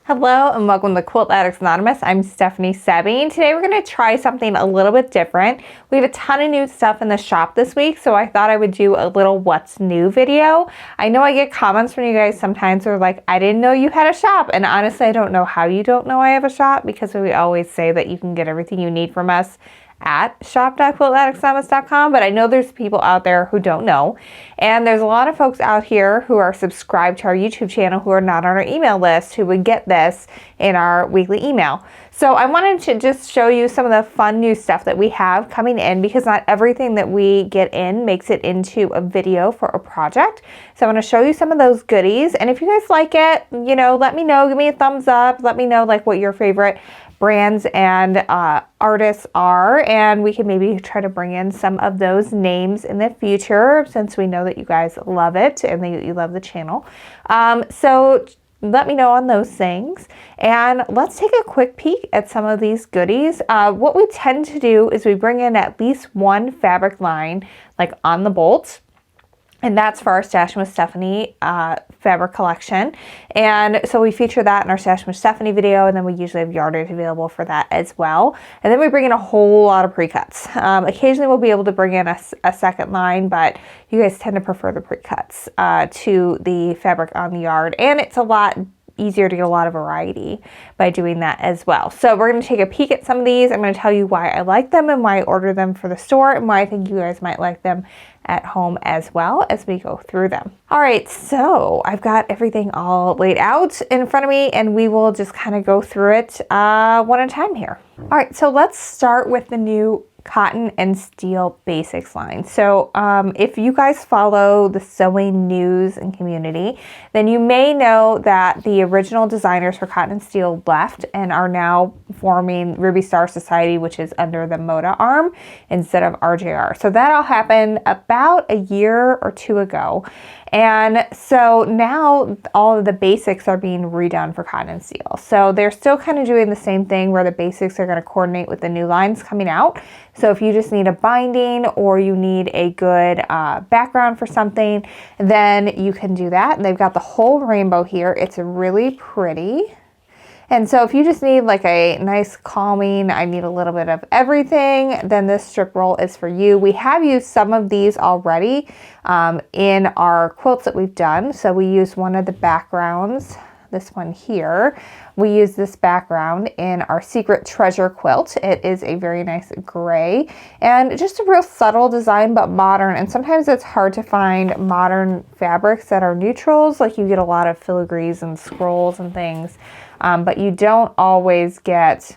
Hello and welcome to Quilt Addicts Anonymous. I'm Stephanie Sabine. Today we're going to try something a little bit different. We have a ton of new stuff in the shop this week, so I thought I would do a little what's new video. I know I get comments from you guys sometimes who are like, I didn't know you had a shop, and honestly I don't know how you don't know I have a shop, because we always say that you can get everything you need from us at shop.quiltaddictsanonymous.com, but I know there's people out there who don't know, and there's a lot of folks out here who are subscribed to our YouTube channel who are not on our email list who would get this in our weekly email. So I wanted to just show you some of the fun new stuff that we have coming in, because not everything that we get in makes it into a video for a project. So I want to show you some of those goodies, and if you guys like it, you know, let me know, give me a thumbs up, let me know like what your favorite brands and artists are, and we can maybe try to bring in some of those names in the future, since we know that you guys love it and that you love the channel. So let me know on those things, and let's take a quick peek at some of these goodies. What we tend to do is we bring in at least one fabric line like on the bolt, and that's for our Stashing with Stephanie fabric collection. And so we feature that in our Stashing with Stephanie video, and then we usually have yardage available for that as well. And then we bring in a whole lot of pre-cuts. Occasionally we'll be able to bring in a second line, but you guys tend to prefer the pre-cuts to the fabric on the yard. And it's a lot easier to get a lot of variety by doing that as well. So we're going to take a peek at some of these. I'm going to tell you why I like them and why I ordered them for the store, and why I think you guys might like them at home as well as we go through them. All right, so I've got everything all laid out in front of me, and we will just kind of go through it one at a time here. All right, so let's start with the new Cotton and Steel Basics line. So if you guys follow the sewing news and community, then you may know that the original designers for Cotton and Steel left and are now forming Ruby Star Society, which is under the Moda arm instead of RJR. So that all happened about a year or two ago. And so now all of the basics are being redone for Cotton and Steel. So they're still kind of doing the same thing, where the basics are going to coordinate with the new lines coming out. So if you just need a binding, or you need a good background for something, then you can do that. And they've got the whole rainbow here. It's really pretty. And so if you just need like a nice calming, I need a little bit of everything, then this strip roll is for you. We have used some of these already in our quilts that we've done. So we used one of the backgrounds, this one here. We use this background in our Secret Treasure quilt. It is a very nice gray, and just a real subtle design, but modern. And sometimes it's hard to find modern fabrics that are neutrals. Like you get a lot of filigrees and scrolls and things, but you don't always get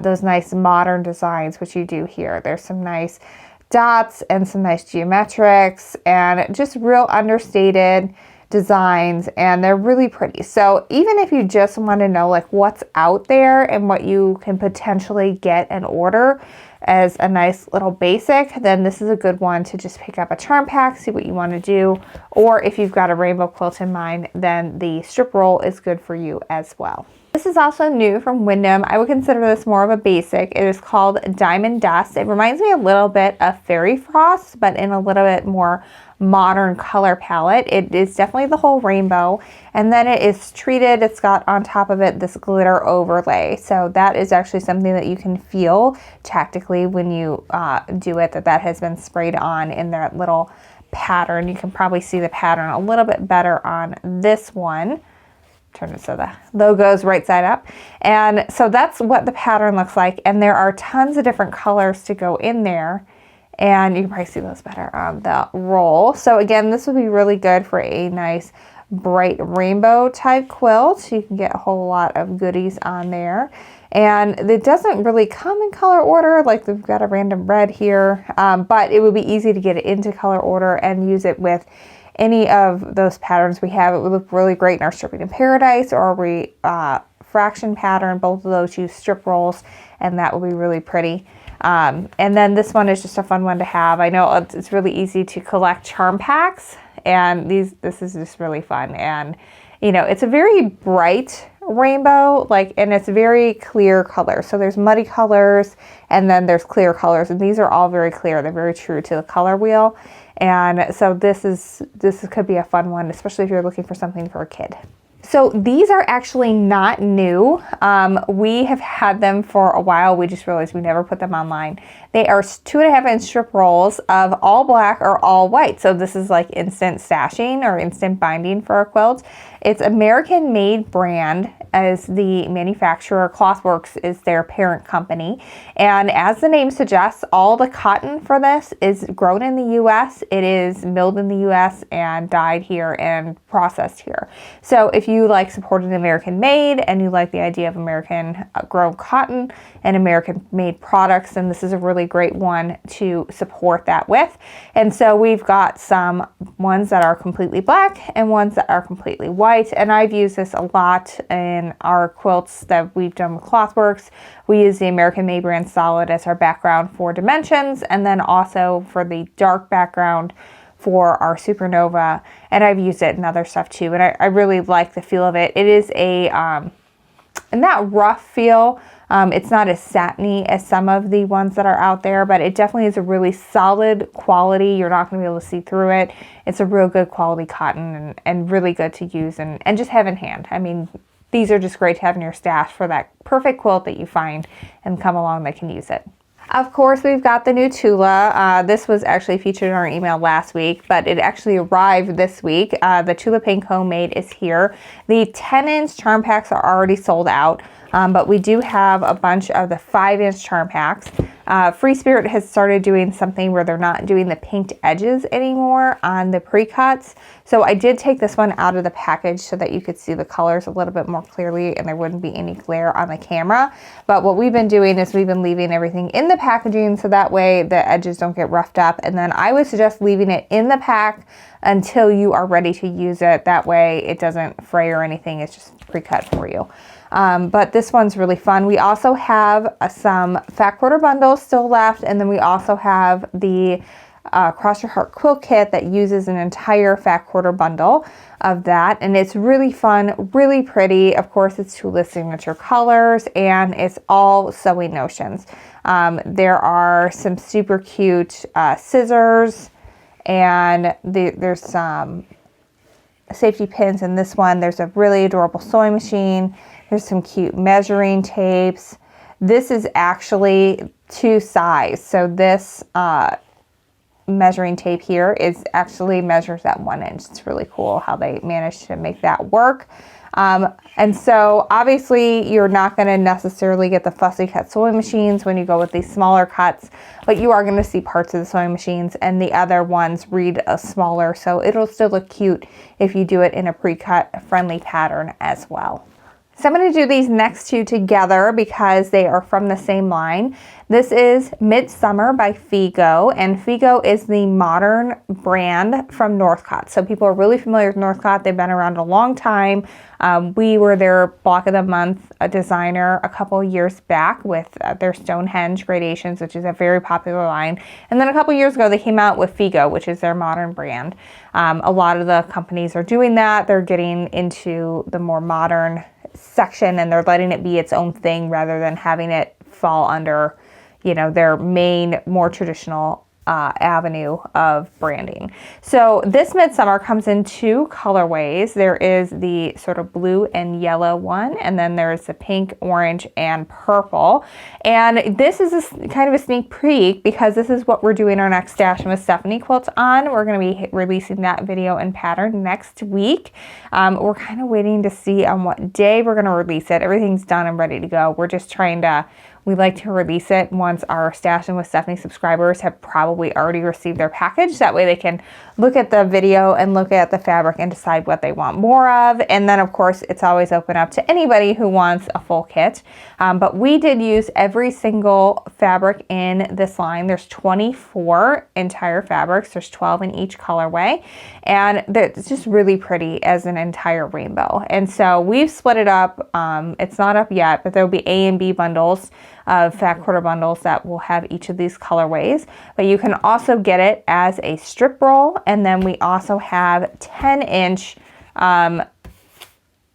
those nice modern designs, which you do here. There's some nice dots and some nice geometrics and just real understated designs, and they're really pretty. So even if you just want to know like what's out there and what you can potentially get and order as a nice little basic, then this is a good one to just pick up a charm pack, see what you want to do. Or if you've got a rainbow quilt in mind, then the strip roll is good for you as well. This is also new from Windham. I would consider this more of a basic. It is called Diamond Dust. It reminds me a little bit of Fairy Frost, but in a little bit more modern color palette. It is definitely the whole rainbow, and then it is treated. It's got on top of it this glitter overlay. So that is actually something that you can feel tactically when you do it, that has been sprayed on in that little pattern. You can probably see the pattern a little bit better on this one. Turn it so the logo's right side up. And so that's what the pattern looks like. And there are tons of different colors to go in there. And you can probably see those better on the roll. So again, this would be really good for a nice bright rainbow type quilt. You can get a whole lot of goodies on there. And it doesn't really come in color order, like we've got a random red here, but it would be easy to get it into color order and use it with any of those patterns we have. It would look really great in our Stripping in Paradise or fraction pattern. Both of those use strip rolls, and that would be really pretty. And then this one is just a fun one to have. I know it's really easy to collect charm packs, and this is just really fun. And you know, it's a very bright rainbow, and it's very clear color. So there's muddy colors, and then there's clear colors, and these are all very clear. They're very true to the color wheel. And so this could be a fun one, especially if you're looking for something for a kid. So these are actually not new. We have had them for a while. We just realized we never put them online. They are 2.5-inch strip rolls of all black or all white. So this is like instant stashing or instant binding for our quilts. It's American made brand, as the manufacturer. Clothworks is their parent company. And as the name suggests, all the cotton for this is grown in the US. It is milled in the US and dyed here and processed here. So if you like supporting American made and you like the idea of American grown cotton and American made products, then this is a really great one to support that with. And so we've got some ones that are completely black and ones that are completely white. And I've used this a lot in our quilts that we've done with Clothworks. We use the American made brand solid as our background for dimensions, and then also for the dark background for our Supernova, and I've used it in other stuff too, and I really like the feel of it. It is a not rough feel. It's not as satiny as some of the ones that are out there, but it definitely is a really solid quality. You're not going to be able to see through it. It's a real good quality cotton and really good to use and just have in hand. I mean, these are just great to have in your stash for that perfect quilt that you find and come along that can use it. Of course, we've got the new Tula. This was actually featured in our email last week, but it actually arrived this week. The Tula Pink Homemade is here. The 10-inch charm packs are already sold out, but we do have a bunch of the 5-inch charm packs. Free Spirit has started doing something where they're not doing the pinked edges anymore on the pre-cuts. So I did take this one out of the package so that you could see the colors a little bit more clearly and there wouldn't be any glare on the camera. But what we've been doing is we've been leaving everything in the packaging so that way the edges don't get roughed up. And then I would suggest leaving it in the pack until you are ready to use it. That way it doesn't fray or anything. It's just pre-cut for you. But this one's really fun. We also have some fat quarter bundles still left, and then we also have the Cross Your Heart quilt kit that uses an entire fat quarter bundle of that, and it's really fun, really pretty. Of course, it's Tula signature colors, and it's all sewing notions. There are some super cute scissors, and there's some safety pins in this one. There's a really adorable sewing machine. There's some cute measuring tapes. This is actually to size. So this measuring tape here is actually measures at 1 inch. It's really cool how they managed to make that work. And so obviously you're not going to necessarily get the fussy cut sewing machines when you go with these smaller cuts, but you are going to see parts of the sewing machines, and the other ones read smaller, so it'll still look cute if you do it in a pre-cut friendly pattern as well. So I'm going to do these next two together because they are from the same line. This is Midsummer by Figo, and Figo is the modern brand from Northcott. So people are really familiar with Northcott. They've been around a long time. We were their Block of the Month designer a couple years back with their Stonehenge gradations, which is a very popular line. And then a couple years ago, they came out with Figo, which is their modern brand. A lot of the companies are doing that. They're getting into the more modern section, and they're letting it be its own thing rather than having it fall under, you know, their main, more traditional avenue of branding. So this Midsummer comes in two colorways. There is the sort of blue and yellow one, and then there's the pink, orange, and purple. And this is kind of a sneak peek because this is what we're doing our next Stash with Stephanie quilts on. We're going to be releasing that video and pattern next week. We're kind of waiting to see on what day we're going to release it. Everything's done and ready to go. We're just trying to We like to release it once our Stashing with Stephanie subscribers have probably already received their package. That way they can look at the video and look at the fabric and decide what they want more of. And then of course it's always open up to anybody who wants a full kit. But we did use every single fabric in this line. There's 24 entire fabrics. There's 12 in each colorway. And it's just really pretty as an entire rainbow. And so we've split it up. It's not up yet, but there'll be A and B bundles of fat quarter bundles that will have each of these colorways. But you can also get it as a strip roll. And then we also have 10-inch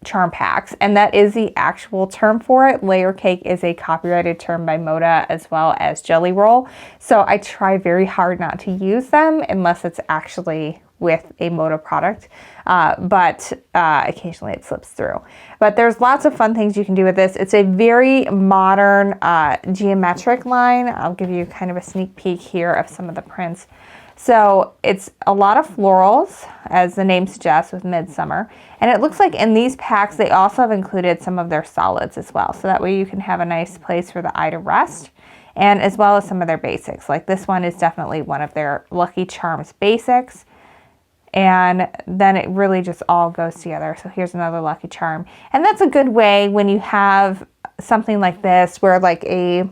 charm packs, and that is the actual term for it. Layer cake is a copyrighted term by Moda, as well as jelly roll. So I try very hard not to use them unless it's actually with a Moto product, but occasionally it slips through. But there's lots of fun things you can do with this. It's a very modern geometric line. I'll give you kind of a sneak peek here of some of the prints. So it's a lot of florals, as the name suggests, with midsummer. And it looks like in these packs, they also have included some of their solids as well. So that way you can have a nice place for the eye to rest, and as well as some of their basics. Like this one is definitely one of their Lucky Charms basics. And then it really just all goes together. So here's another Lucky Charm. And that's a good way when you have something like this, where like a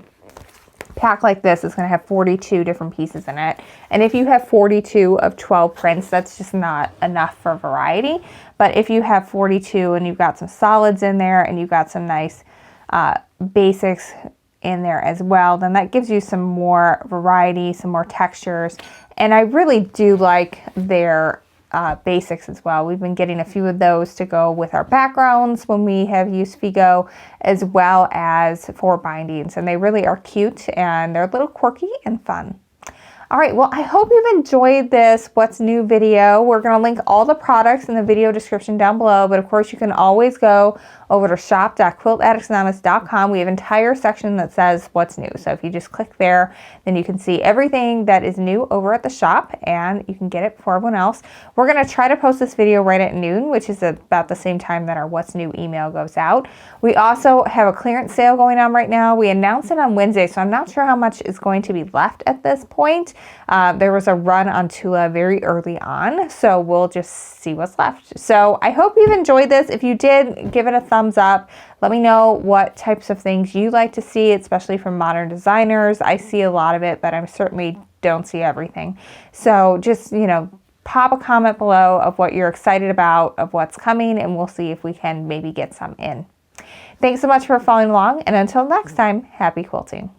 pack like this is going to have 42 different pieces in it. And if you have 42 of 12 prints, that's just not enough for variety. But if you have 42 and you've got some solids in there and you've got some nice basics in there as well, then that gives you some more variety, some more textures. And I really do like their basics as well. We've been getting a few of those to go with our backgrounds when we have used Figo, as well as for bindings, and they really are cute and they're a little quirky and fun. All right, well, I hope you've enjoyed this What's New video. We're going to link all the products in the video description down below, but of course you can always go over to shop.quiltaddictsanonymous.com. We have an entire section that says What's New. So if you just click there, then you can see everything that is new over at the shop, and you can get it before everyone else. We're going to try to post this video right at noon, which is about the same time that our What's New email goes out. We also have a clearance sale going on right now. We announced it on Wednesday, so I'm not sure how much is going to be left at this point. There was a run on Tula very early on, so we'll just see what's left. So I hope you've enjoyed this. If you did, give it a thumbs up. Let me know what types of things you like to see, especially from modern designers. I see a lot of it, but I certainly don't see everything. So just, you know, pop a comment below of what you're excited about, of what's coming, and we'll see if we can maybe get some in. Thanks so much for following along, and until next time, happy quilting.